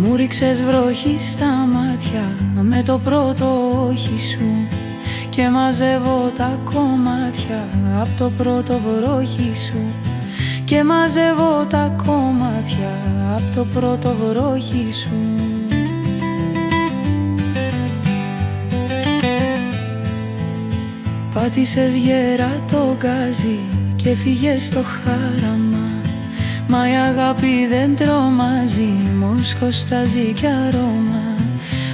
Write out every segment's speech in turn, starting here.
Μου ρίξες βροχή στα μάτια με το πρώτο όχι σου και μαζεύω τα κομμάτια απ' το πρώτο βροχή σου και μαζεύω τα κομμάτια απ' το πρώτο βροχή σου. Πάτησες γερά το γκάζι και φύγες στο χάραμα. Μα η αγάπη δεν τρομάζει, μόσχος στάζει κι αρώμα.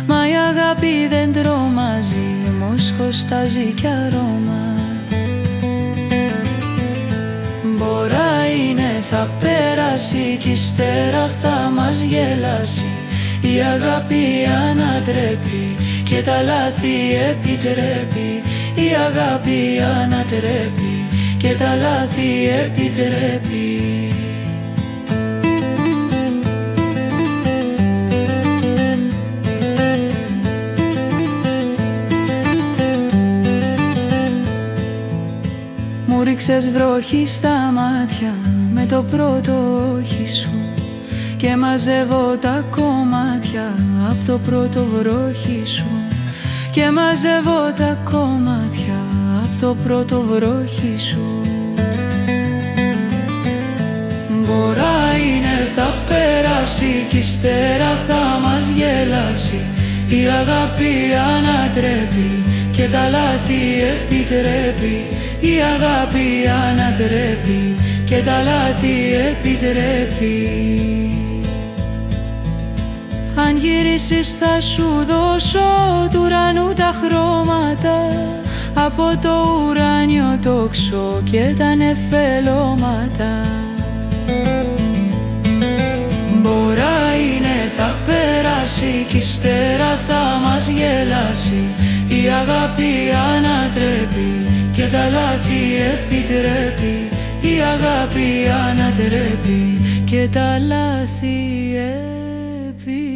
Μα η αγάπη δεν τρομάζει, μόσχος στάζει κι αρώμα. Μπορά είναι, θα πέρασει κι ύστερα θα μας γελάσει. Η αγάπη ανατρέπει και τα λάθη επιτρέπει. Η αγάπη ανατρέπει και τα λάθη επιτρέπει. Μου ρίξες βροχή στα μάτια με το πρώτο όχι σου και μαζεύω τα κομμάτια απ' το πρώτο βροχή σου και μαζεύω τα κομμάτια απ' το πρώτο βροχή σου. Μπορά είναι, θα πέρασει κι ύστερα θα μας γελάσει. Η αγάπη ανατρέπει και τα λάθη επιτρέπει. Η αγάπη ανατρέπει και τα λάθη επιτρέπει. Αν γυρίσεις θα σου δώσω του ουρανού τα χρώματα, από το ουράνιο τόξο και τα νεφελώματα. Μπορά είναι, θα πέρασει κι ύστερα θα μας γελάσει. Η αγάπη ανατρέπει και τα λάθη επιτρέπει. Η αγάπη ανατρέπει και τα λάθη επιτρέπει.